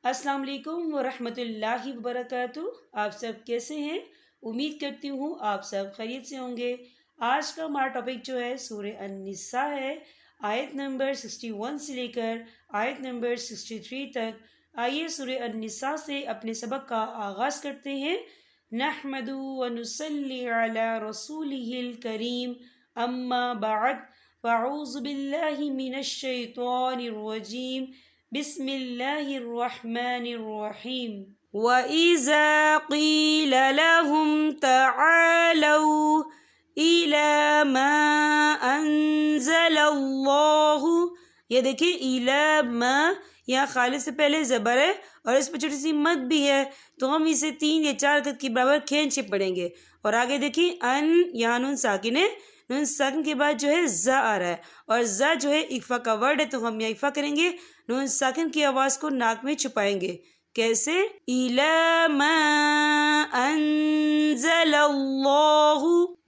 अस्सलाम वालेकुम वरहमत ल्लाहि वबरकातु। आप सब कैसे हैं? उम्मीद करती हूँ आप सब खैरियत से होंगे। आज का हमारा टॉपिक जो है सूरह अन-निसा है। आयत नंबर 61 से लेकर आयत नंबर 63 तक। आइए सूरह अन-निसा से अपने सबक का आगाज़ करते हैं। नहमदु व नुसल्ली अला रसूलिहिल करीम, अम्मा बअद, फ़अऊज़ु बिल्लाहि मिनश शैतानिर रजीम, बिस्मिल्लाहिर्रहमानिर्रहीम। वइज़ा क़ील लहुम तआलौ इला मा अंज़लल्लाहु। ये देखिए इला मा, यहाँ खालिद से पहले ज़बर है और इस पर छोटी सी मद भी है, तो हम इसे 3 या 4 अदद के बराबर खींच के पढ़ेंगे। और आगे देखिए अन, यहाँ नून साकिन है, नून साकिन के बाद जो है ज़ा आ रहा है और ज़ा जो है इक्फा का वर्ड है, तो हम यहाँ इक्फा करेंगे, नून साकिन की आवाज़ को नाक में छुपाएंगे। कैसे? इला मा अंज़लल्लाहु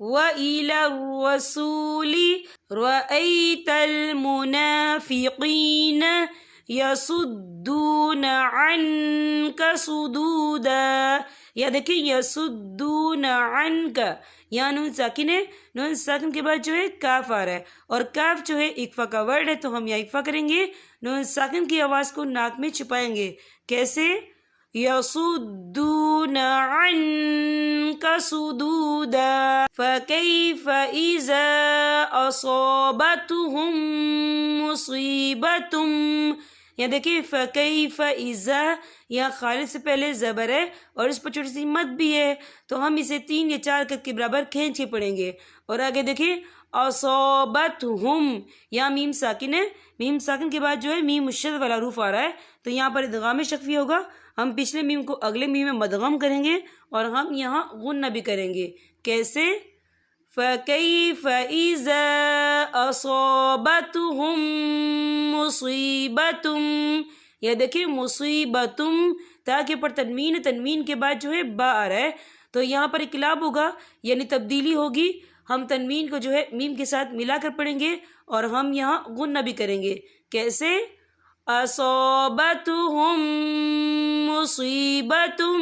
व इला रसूली रअयतल मुनाफिकीन यसुद्दून अन्का सुदूदा। या देखिए यसुद्दून अन्का, यहाँ नून साकिन है, नून साकिन के बाद जो है काफ आ रहा है और काफ जो है इक्फा का वर्ड है, तो हम यहाँ इक्फा करेंगे, नून साकिन की आवाज़ को नाक में छुपाएंगे। कैसे? यसुद्दून अन्का सुदूदा फकैफ इज़ा असाबतहुम मुसीबतुम। यहाँ देखिए फ़कैफ़ इज़ा, यहाँ खालिद से पहले ज़बर है और इस पर छोटी सी मद भी है, तो हम इसे 3 या 4 अदद के बराबर खींच के पढ़ेंगे। और आगे देखिए असाबतहुम, यहाँ मीम साकिन है, मीम साकिन के बाद जो है मीम मुशद्दद वाला रूफ आ रहा है, तो यहाँ पर इदगाम शफ़वी होगा। हम पिछले मीम को अगले मीम में मदगम करेंगे और हम यहाँ गुन्ना भी करेंगे। कैसे? फ़कैफ़ इज़ा असाबतहुम मुसीबतुम। यह देखिए मुसीबतुम, ता के ऊपर तनवीन, तनवीन के बाद जो है बा आ रहा है, तो यहाँ पर इक़लाब होगा यानी तब्दीली होगी। हम तनवीन को जो है मीम के साथ मिलाकर पढ़ेंगे और हम यहाँ गुन्ना भी करेंगे। कैसे? असाबतहुम मुसीबतुम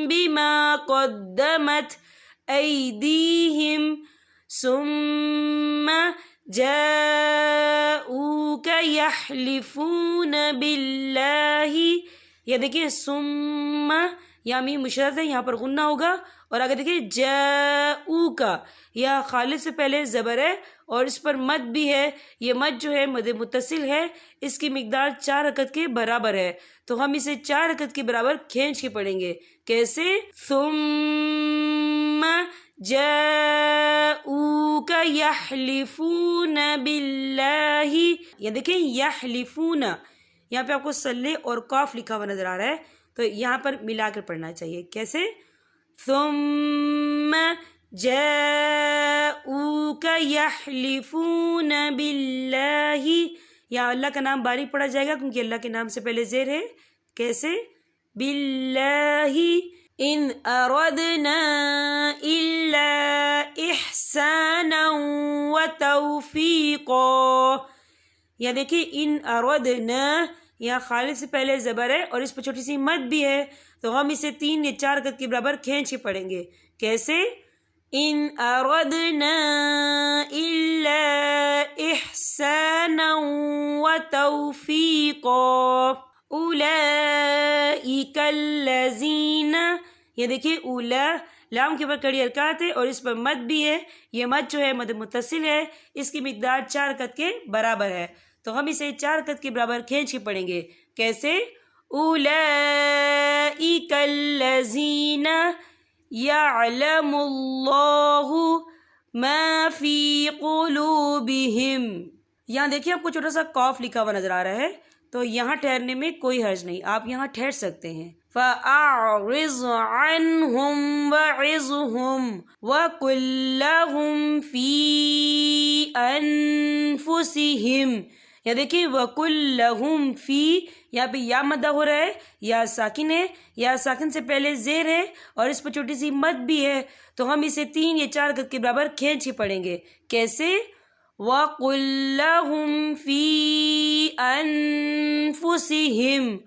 बिमा क़द्दमत ऐदीहिम सुम्मा जाऊका यहलिफून बिल्लाहि। या देखिए सुम्मा, यहाँ मीम मुशद्दद है, यहाँ पर गुन्ना होगा। और आगे देखिए जाऊका, यह खालिद से पहले ज़बर है और इस पर मद भी है, ये मद जो है मद मुत्तसिल है, इसकी मिकदार 4 अदद के बराबर है, तो हम इसे 4 अदद के बराबर खींच के पढ़ेंगे। कैसे? सुम्मा जाऊका यहलिफून बिल्लाहि। ये देखिए यहलिफून, यहाँ पे आपको सल्ले और काफ लिखा हुआ नजर आ रहा है, तो यहाँ पर मिलाकर पढ़ना चाहिए। कैसे? सुम्मा जाऊका यहलिफून बिल्लाहि, यहाँ अल्लाह का नाम बारीक पढ़ा जाएगा क्योंकि अल्लाह के नाम से पहले ज़ेर है। कैसे? बिल्लाहि इन अरदना इल्ला इहसाना व तौफीक़ा। यहाँ देखिए इन अरदना, यहाँ खालिद से पहले ज़बर है और इस पर छोटी सी मद भी है, तो हम इसे 3 या 4 अदद के बराबर खींच के पढ़ेंगे। कैसे? इन अरदना इल्ला इहसाना व तौफीक़ा उलाइका लज़ीना। ये देखिए उला, लाम के ऊपर कड़ी हरकत है और इस पर मद भी है, ये मद जो है मद मुत्तसिल है, इसकी मिकदार 4 अदद के बराबर है, तो हम इसे 4 अदद के बराबर खींच के पढ़ेंगे। कैसे? उलाइका लज़ीना यअलमुल्लाहु मा फ़ी क़ुलूबिहिम। यहाँ देखिए आपको छोटा सा कॉफ लिखा हुआ नजर आ रहा है, तो यहाँ ठहरने में कोई हर्ज नहीं, आप यहाँ ठहर सकते हैं। फ़अअरिज़ अन्हुम वइज़हुम वक़ुल लहुम फ़ी अनफुसिहिम। या देखिए वक़ुल लहुम फ़ी, यहाँ पे या मद्दा हो रहा है, या साकिन है, या साकिन से पहले ज़ेर है और इस पर छोटी सी मद भी है, तो हम इसे 3 या 4 अदद के बराबर खींच के पढ़ेंगे। कैसे? वक़ुल लहुम फ़ी अनफुसिहिम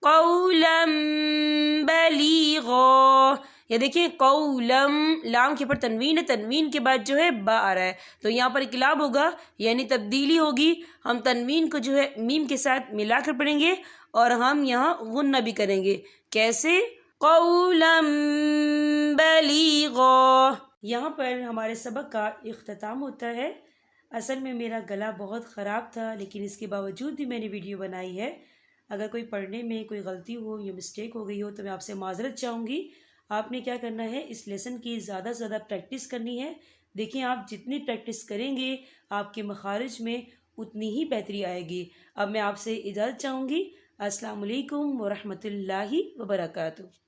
قولا بلیغا. یہ دیکھیں قولم، لام کے پر تنوین ہے، تنوین کے بعد جو ہے با آ رہا ہے، تو یہاں پر انقلاب ہوگا یعنی تبدیلی ہوگی. ہم تنوین کو جو ہے میم کے ساتھ ملا کر پڑھیں گے اور ہم یہاں غنہ بھی کریں گے. کیسے؟ قولا بلیغا. یہاں پر ہمارے سبق کا اختتام ہوتا ہے. اصل میں میرا گلا بہت خراب تھا، لیکن اس کے باوجود بھی میں نے ویڈیو بنائی ہے. اگر کوئی پڑھنے میں کوئی غلطی ہو یا مسٹیک ہو گئی ہو تو میں آپ سے معذرت چاہوں گی. آپ نے کیا کرنا ہے، اس لیسن کی زیادہ سے زیادہ پریکٹس کرنی ہے. دیکھیں آپ جتنی پریکٹس کریں گے آپ کے مخارج میں اتنی ہی بہتری آئے گی. اب میں آپ سے اجازت چاہوں گی. السلام علیکم ورحمۃ اللہ وبرکاتہ.